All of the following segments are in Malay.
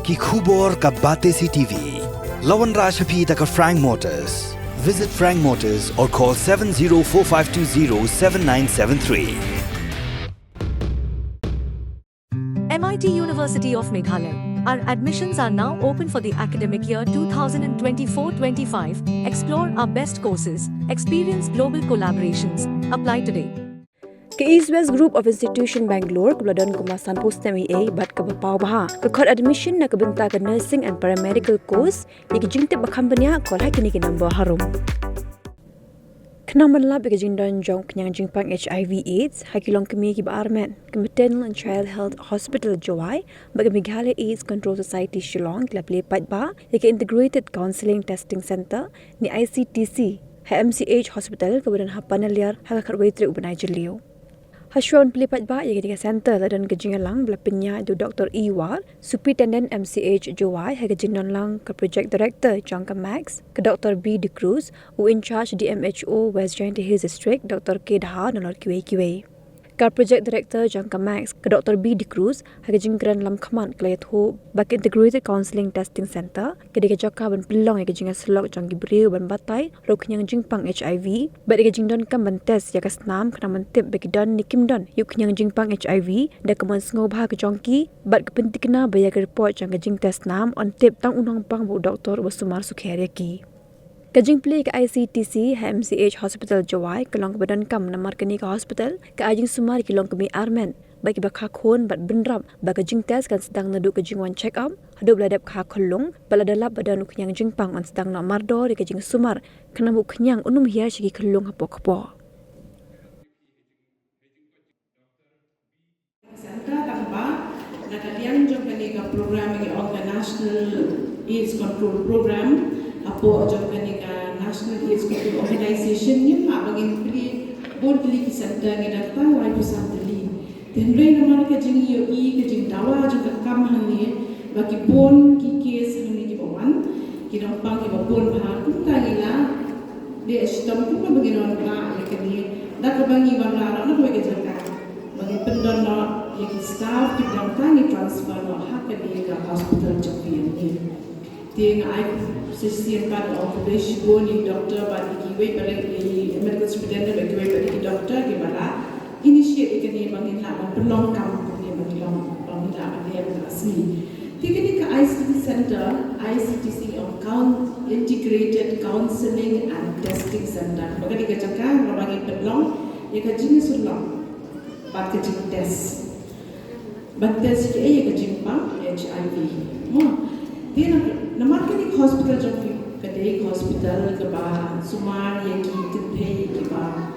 ki khubor ka bate CTV. Lawan Rashapi taka Frank Motors. Visit Frank Motors or call 7045207973. MIT University of Meghalaya. Our admissions are now open for the academic year 2024-25. Explore our best courses, experience global collaborations. Apply today. Ke East West Group of Institution Bangalore kebeladaan kemasan post MA bat ke bapau baha ke kod admission na kebenta ke nursing and paramedical course yang jingte bakam benya kol ha kini ke number harum. Kenaman lab ke jingdan jong kenyang jingpang HIV AIDS hakilong kemi ki barmen ke Maternal and Child Health Hospital Jowai bagi Meghalaya AIDS Control Society Shillong klap lepat ba ke Integrated Counselling Testing Center ni ICTC ha MCH Hospital kemudian ha paneliar ha karwaitre ubanai jelio. Hashwan pelipat ba yang ketika center dan kejingalang belapenya itu Dr. Iwar, Superintendent MCH Jowai ha kejindan lang ke Project Director Jangka Max, ke Dr. B. De Cruz, who in charge DMHO West Giant Hills District Dr. K. Daha dan QA. Ke Project Director Jangka Max, ke Dr. B. De Cruz ha kejingkran lam khaman kelayat ho bak Integrated Counselling Testing Center, ketika jaka ban pelong yang kejingan selok jang gibriu ban batai rok yang jingpang HIV, bat kejingdan kan ban test ya kasnam kena mentip bagi dan nikimdan yuk yang jingpang HIV da keman sengob ha kejongki bat kepentikna baya ke report jang kejing test nam on tip tang unang pang bu Dr. Basumar Sukharyaki. Kajing play ke ICTC MCH Hospital Jowai kelong badan kam namar kini ke hospital ke ajing sumar kilong kemi armen bagi bakha khon bat benram bagi jing test kan sedang nadu ke jingwan check up hadu beladap kha kholong baladalap badan uknyang jingpang on sedang nak mardo di kajing sumar kena bu knyang unum hiar sigi kholong hapo-hapo. Center tanpa nakadiang jong kani ka program ni organ National AIDS Control Program apo jong kani ka National AIDS Control Organization ni ma bangin pri board li ki center ni datang wai tu santali then rei namar ka jing yo I ka jing dawa jong ka kam hani bagi pon ki case hani ki bawan ki nampang ki bapon bha tu tangila de sistem ku bagi non ba ya kani dak bangi bandara na ko ke jaka bagi pendon no yang staff di belakang ni transfer no hak ke ka hospital Japan ni ting ai sesian pada operation go ni doktor bagi kiwe pada di medical superintendent bagi kiwe pada doktor di mana initiate ke ni bagi nak pelong kam ni bagi long nak dia asli ting ni ka ICT center ICTC Integrated Counselling and Testing Center bagi dikatakan bagi pelong ya ka jenis long bat kecil tes tes ye ka jimpang HIV dia namar ke hospital jong ke hospital ke ba sumar ye ki tepei ke ba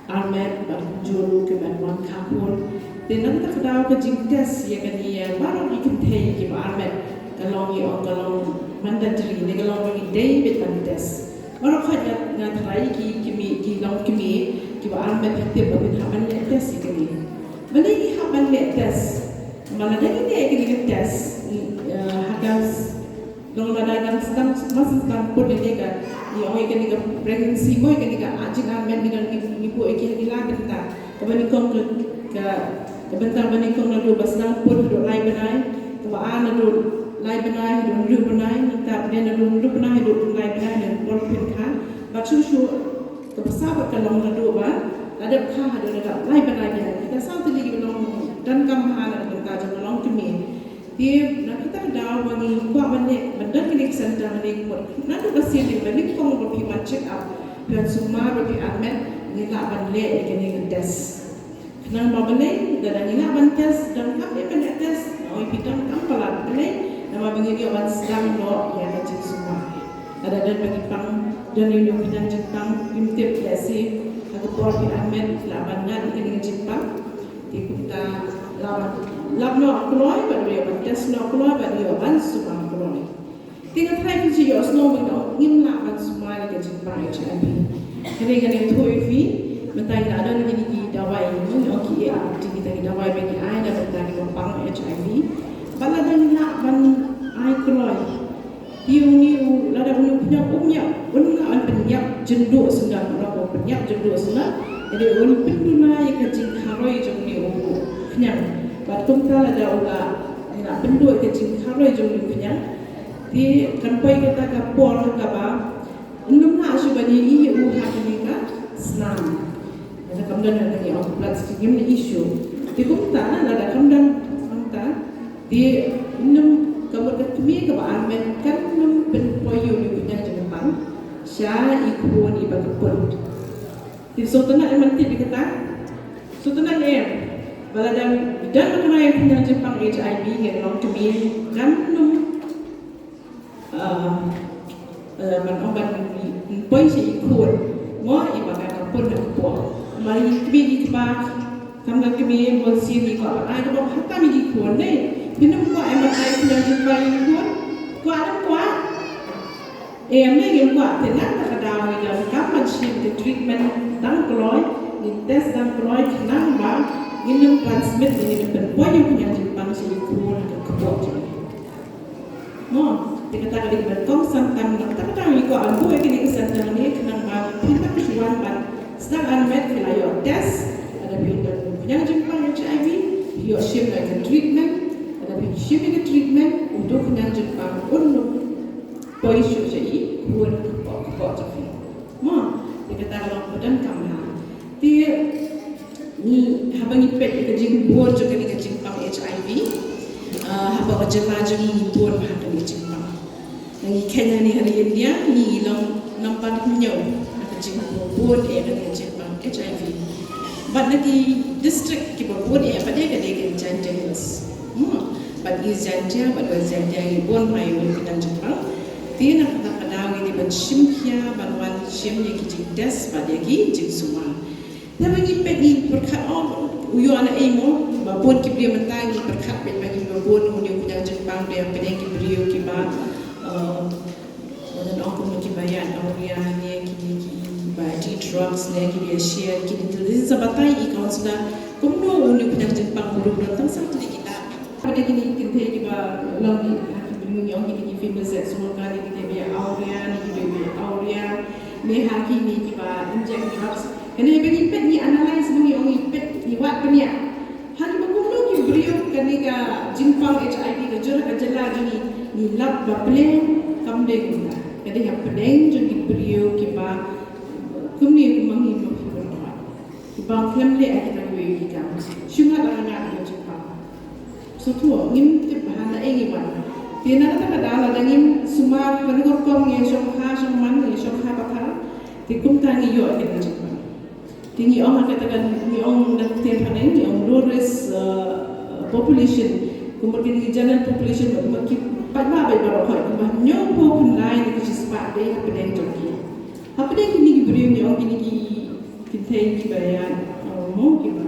armet ba juru ke ba wan kapur dia nak tak daw ke jing tes ye ka ni baru ikin tei ke ba armet kalong ye kalong mandatory ni kalong bagi day betan tes baru khat na try ki long ki ba armet te ba bin haman tes ke ni balik haban le tes malah dari dia kini tes hagas dong dalam sedang pun dia kan yang orang kini pregnancy boy kini ajin amen dengan ibu iki hilang kita kemudian kong ke bentar bani kong lalu basang pun duduk lai benai kebaan duduk lai benai duduk benai kita dia duduk benai duduk lai benai dan pun kan bacu ke pesawat kalau duduk ba ada kah ada lai benai dia kita sampai lagi belum dan kamahan kita jangan long kemi dia nak kita dah wangi kuat balik benda kini center balik pun nak tu pasien ni balik kong pergi check up dan semua pergi admit ni tak balik kini tes kenapa balik dan ni nak tes dan kap dia kena tes oi bidang kampalan balik nama bagi dia wan sedang lo ya kecil semua ada bagi pang dan ini punya Jepang imtip biasi aku pergi admit labangan kini Jepang kita labno keluar pada dia tes no keluar pada dia ban semua keluar tinggal try tu je snow window ngin la ban semua ke Jepang HIV kena tu fi mentai ada lagi di dawai ni okey kita di dawai bagi ai dah mentai di pang HIV bala dan la ban ai keluar Iu lada punya unga penyak jenduk senang berapa penyak jenduk senang jadi ul penduna yang kecil haroi jeng ni kenyang bat kumta lada uga ina penduk kecil karo jong punya di kanpoi kata ka por ka ba indum na asu bani I u ha ni ka snam ada kamdan na ni au plastic game ni issue di kumta na ada kamdan kamta di indum kamot ka tumi ka ba armen kan indum pen poyo ni punya jang sya ikun ibagapun di sotana emanti dikata sotana em baladang dan mengenai punya Jepang HIV yang long to me kan num man obat poi si ikut mo ibaga kapun dan po mari kbi ikba kamga kbi bol si ni ko ai ko hatta mi ikut dei minum ko ai mat ai punya Jepang ikut ko ada ko em ni game ko tenan ta kadaw ni jam kapan si treatment dang kloi ni test dang kloi kenang ba minum transmit ini berpoyo punya Jepang si ikut ke kebot mo dikata kali berkong santam nak kata iko ambu ini kesantam ni kenang ba pinta kesuan ban sedang unmet kelayo test ada pinta punya Jepang HIV yo shim like treatment ada pinta shim like treatment untuk punya Jepang untuk poyo si ikut kebot mo dikata kalau pedang kamera dia ni habang ipet ke jing buat juga ni ke jing pang HIV habang jema jeng ni buat ha ke jing pang ngi Kenya ni hari India ni long nampak nyau ke jing buat ke jing pang HIV but nanti district ki buat pada ke ke janjas but is janja but was janja ni buat mai ke jing pang dia nak kata dawi ni ban shimkia banwan shim ni ki jing des pada ki jing semua tapi ipet ni berkat uyo anak emo babon ki dia mentangi berkat bet bagi babon udio punya Jepang dia pedeng ki brio ki ba dan aku ki bayan auria ni ki ba di drugs ni ki dia share ki ini sabatai I kaunselor kumno udio punya Jepang belum datang satu di kita pada kini kita ki ba long ni yang ki famous semua kali kita dia auria ni dia auria ni haki ni ki ba inject drugs kena bagi pet ni analyze bunyi orang pet ni wat punya hal bagumno ki brio kani ka Jepang HIV ka jura ka jela jini ni lap ba plan kamdeng kada ya pedeng jini brio ki ba kumni kumangi mo ki ba family kita we ki ka shunga ba na ka Jepang so tu ngim te bahana engi wan tena ta ka dala dangim sumar kanugor kom ye shokha shokman ye shokha bakha ti kumta ni yo ka Jepang tinggi orang katakan ni orang nak tempat ni orang low risk population kemudian di jalan population makin pada apa baru kau kemudian nyopo pun lain itu sesuatu deh apa yang joki apa yang kini beri ni orang kini kita ini bayar mau kita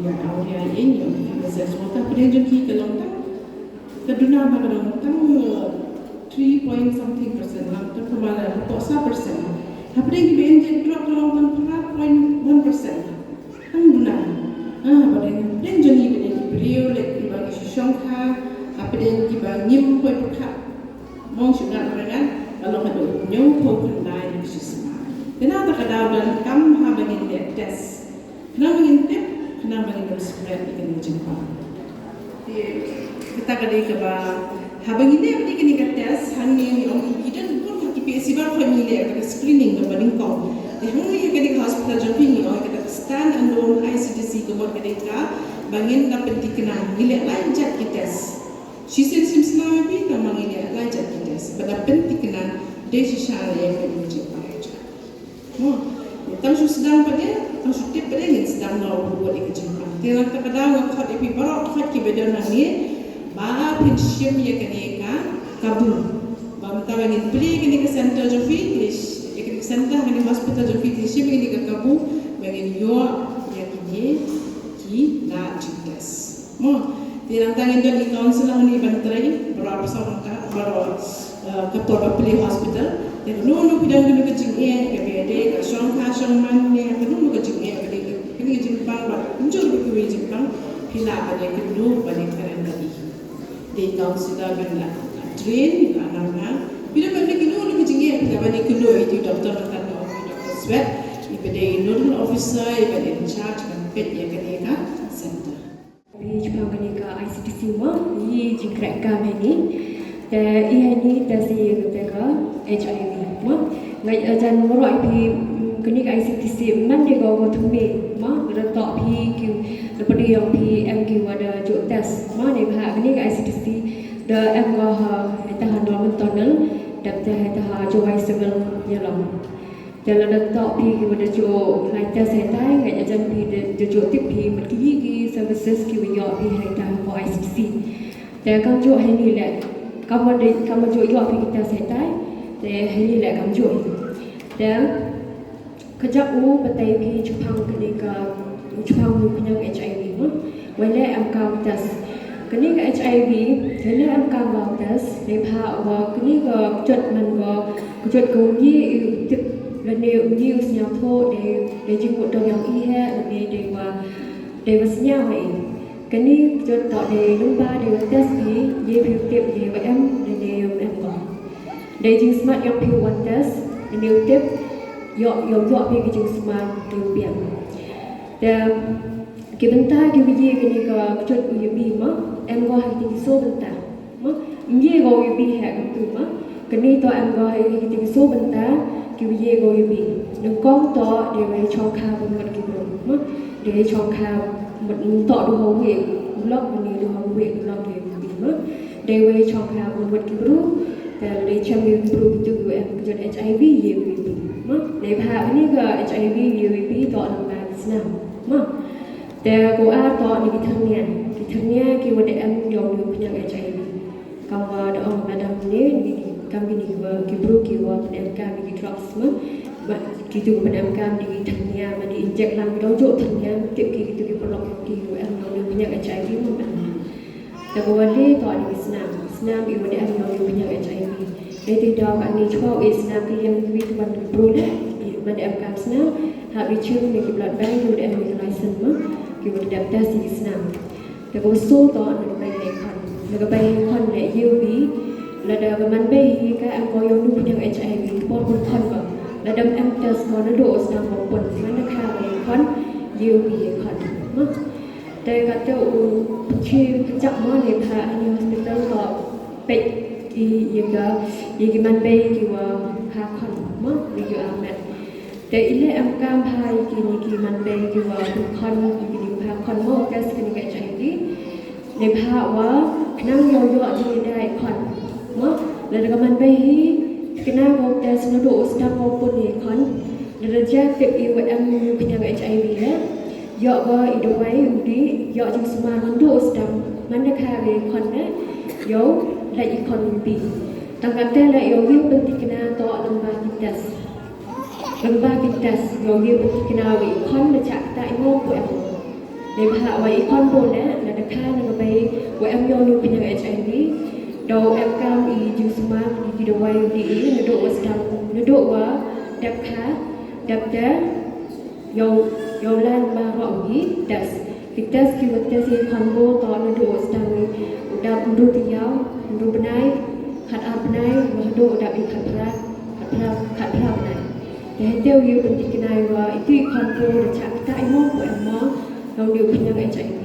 ya awak yang ini kita sesuatu apa yang joki kalau tak kedua apa kalau tak 3 point something percent lah tu kemarin 4%. Apa yang dibenjek drop dalam 4.1%. Alhamdulillah. Pada yang jadi pada beliau lek dibagi sisongka, apa yang dibagi pun berkat. Mau sudah orang kalau ada nyumpul kendai di sisi. Kenapa kadang dan kam ha bagi tes. Kenapa ngintip? Kenapa ngintip spread ikan Jepang. Kita kadang keba habang ini apa ni kini tes hanya yang kita PSC baru kami lihat kita screening kepada kau. Di hari kita hospital jumping ni, kita stand alone ICTC kemudian kita bangin dapat dikenal. Lihat lanjut kita tes. She said simsna lebih kita bangin lanjut kita tes. Pada penting dikenal desi syara yang kita menjadi aja. Tang sedang pada, tang tip pada yang sedang nak buat ikut. Tiada terkadang waktu itu baru waktu kita berdana ni, baru pensiun yang kita kabur. Bagaimana ini beli kini ke center Jofitris, ke center kini hospital Jofitris, siapa kini ke kabu, bagaimana yo yang kini ki na jitas. Tiada tangin dan kaunselor ni banterai berapa seorang baru ketua beli hospital. Tiada nunu pidang kini ke jingye, ke bede, ke shongka shongman ni, ke nunu ke jingye, ke kini ke jingpang, muncul ke kue jingpang, pila pada kedua pada keren tadi. Di kaunselor benar. Train anak-anak. Bila balik kedua ni kecingin, bila balik kedua itu doktor Sweat, ipada nodal officer, ipada in charge dan pet yang kena center. Jepang kini ka ICTC mah ye jingkrak kam ini te ini te si te ka HIV mah ngai ajan moroi pi kini ka ICTC man de go thumi mah retok pi ki lepadi yang pi em ki wada jo test mah ne bha kini ka ICTC de em go ha ta normal tunnel dap te ta jo ai civil yelong dalam letak pi kepada jo laita saya tai ngai ajan pi de jo tip pi mergi services ki yo pi laita for ICC te kam jo hai ni le kam jo yo pi kita saya tai te hai ni le kam jo te kejap patai pi Jepang kini ka Jepang punya HIV mah wala am kam tas kini ka HIV wala am kam tas le pha wa kini ka jot man wa jot ko yi lần này nhiều nhà thô để chịu một đồng ý ha lần này để vào nhà vậy cái này cho tạo để lúc ba để test gì về phiếu tiếp về với em để em có để chừng smart yang phiếu one test để tiếp dọ về cái chừng smart từ biển để cái bên ta cái gì cái này có chốt UB mà em có hay tiếng số bên ta mà gì có UB hay cái từ mà cái này tôi em có hay tiếng số bên ta kiu ye go yubi nung kong to de we chong kha bo mat ki bro de chong kha mat to du ho we lok ni du ho we lok de bi ma de we chong kha bo mat ki bro ta de cham yu bro ki tu em ko HIV ye bi ma de pha ni ga HIV ye bi to na ba sna ma de ko a to ni ki thang nya ki wa de em yo ni pnya HIV ka wa de ong madam ni kami ni kibru kiwa penamkam di drugs mah gitu penamkam di thanya ma di inject lang do jo thanya tip ki gitu ki perlok ki em no punya HIV mah ta ko wali to di snam i wadi em no punya HIV jadi daw kan ni chwa snam ki yang wi tuan bro le penamkam snam ha bi chung ni ki blood bank ki em ni license mah ki wadi daftar si snam ta ko so to na bay khon le UB là đời và mình bây giờ các em có yêu nuôi những HIV một con thân và là đâm em test có nó độ sang một quần mà nó khá là khẩn nhiều bị khẩn mất đây các cháu chi chậm món này thà anh hospital họ bệnh gì cái mình bây giờ khá khẩn mất vì giờ em mệt để ý là em cam hai cái mình bây giờ khẩn cái khá khẩn mất cái cái HIV để phá quá năng nhiều gì đây khẩn lalu kaman bayi kena mau tes nado sedang maupun ni kan darjah PIWM punya HIV ya ya ba idowai udi ya jung semar nado sedang mana kare kan ne yo la ikon bi tangkate la yo yu penting kena to lembar kitas yo yu penting kena wi kan la chak ta ngo ko em le ba wa ikon bo ne la da kha na bai wa em yo nu punya HIV đầu em cam i jung smart di dawai di nado wasdam nado wa dap kha dap da yo lan ma ro gi das kitas ki watte si combo to nado wasdam dap ndu ti yaw ndu benai khat a benai nado dap i khat pra benai ya teo yu penting kenai wa itu combo da chak ta mo ko em mo lo yu punya HIV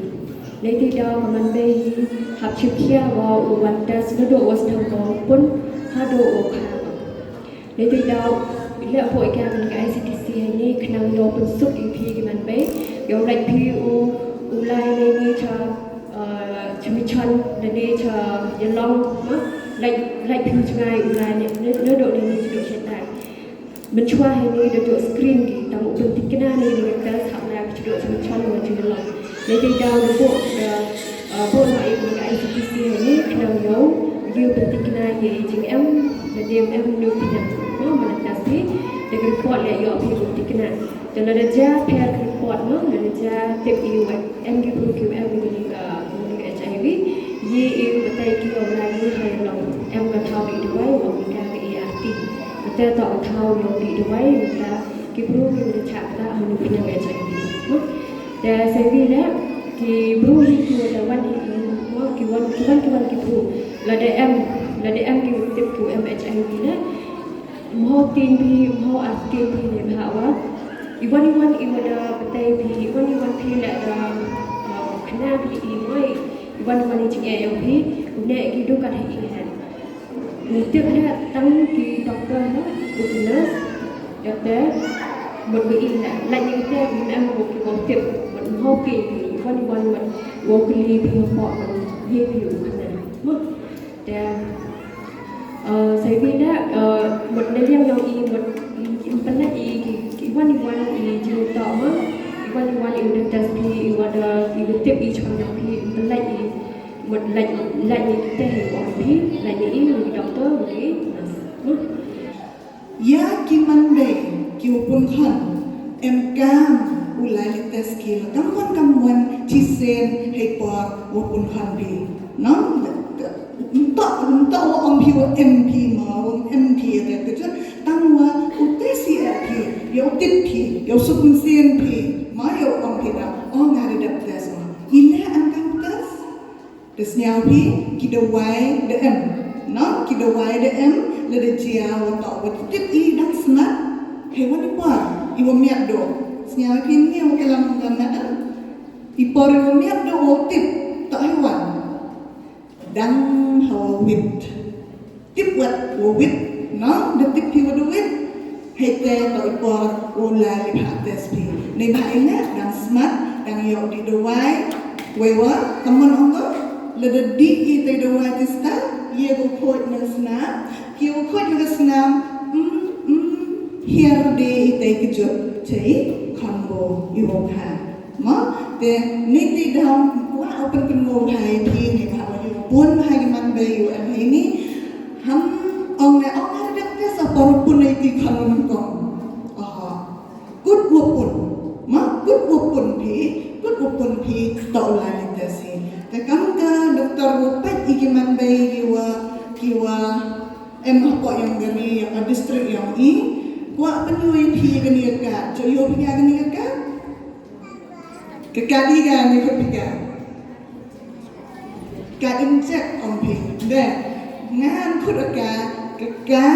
lấy từ đó mà mình bây học chữ kia vàoวันtest nó độ was thằng có pun ha độ khá lấy từ đó lệ hội cả mình cái ICTC này khả năng nó pun sụt EP cái mình bây giờ lại PU ulai này cho chấm chọn này cho yên long nó lại PU cho ngay ulai này nó độ này cho độ hiện tại mình chua hay này độ screen cái tầm một bên cái này người ta học lại cho độ chấm chọn và cho yên long lấy từ đó bộ nội cái ICTC này khả năng nó yêu penting kena ye jing em la dem em nu pinjam no mana tasi de report le yo pi penting kena dan ada ja pair report no ada ja tip you em gi pro ki em ni ka HIV ye e batai ki online ni hai long em ka thau di doi wa mi ka ART batai to thau yo di doi mi ka ki pro ki de cha ta anu pinjam HIV no da sai vi la ki pro hi ki da wan hi no ki wan ki pro là để em kêu tiếp của em HIV đó mau tin thì mau ăn tin thì để bảo á iwan iwan ada betai thì iwan pi là khana thì iwan Iwan cik yang pi udah hidup kan hihan. Tiap ada tang ki doktor lah, nurse, doktor berbeli lah. Lagi kita memang mau tiap hoki Iwan mau beli pihak dia pi mana. Dan saya bila dari yang pernah Iwan cerita mah Iwan udah tes pi Iwan tip macam yang pi pernah lagi kita yang pi lagi ini doktor boleh ya kimande kiupun khan em ulai tes skill kamuan tisen hepar wapun khan bi no tak wa MP ma MP ada tu tangwa utesi MP yo tipi yo subunsian P ma yo dah ngari dak tes ma ila angkam tes tesnya P kidawai de M no kidawai de M le de jia wa ta wa tipi dang smart hewan ipa iwa miat do snya P ni o kelam gamna ipor iwa miat do o tip tak hewan dang hawa wit tip wat wo wit no the tip hi wo wit hete to ipor ola li hates pi nei baina dang smart dang yo di dowai wewa teman ongo le de di I te dowai tista ye go khoi na sna ki wo khoi na sna here de te kejut chei combo iwo ha ma te nei te down wa open pengo hai pi nei ba pun hai man bayu am ini ham ong ada dak sa parupun ai khanon ko aha good wopun ma good wopun pi to la litasi te kam ka doktor wopat man bayu kiwa em apa yang gani yang distrik yang I wa penyu pi gani ka jo yo pi gani ka kekali ga ni ko pi ka injek om pi de ngan khudaka ka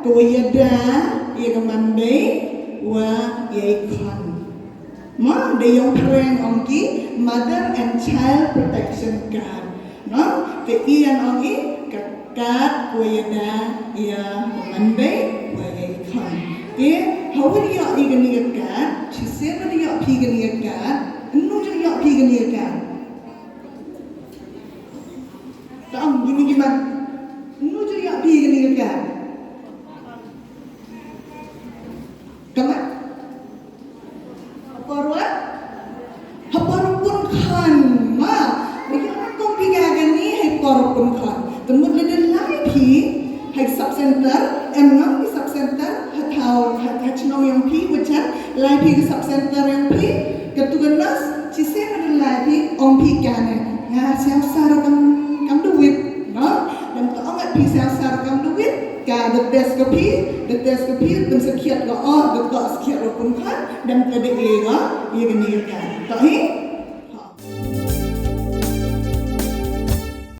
koyada ye kamande wa ye khan ma de yong preng om ki mother and child protection card no ke ian om I ka koyada ya kamande wa ye khan ke hawari ya igani ka chisema ya pi gani ka nu ya pi gani ka Tahu gimana? Nu jadi apa ini kan? Kamu? Apa ruat? Apa pun kan? Ma, bagaimana kau pikiran ni? Apa pun kan? Temu ada lagi hai subcenter, emang di subcenter hatau hatchnong yang pi macam lagi di subcenter yang pi ketuganas cisen ada lagi om pi kan? Ya siapa sahaja kam duit no dan to angat pi sasar kam duit ka the test kopi pun sekiat ga the sekiat pun kan dan tadi ega ye gani ka to hi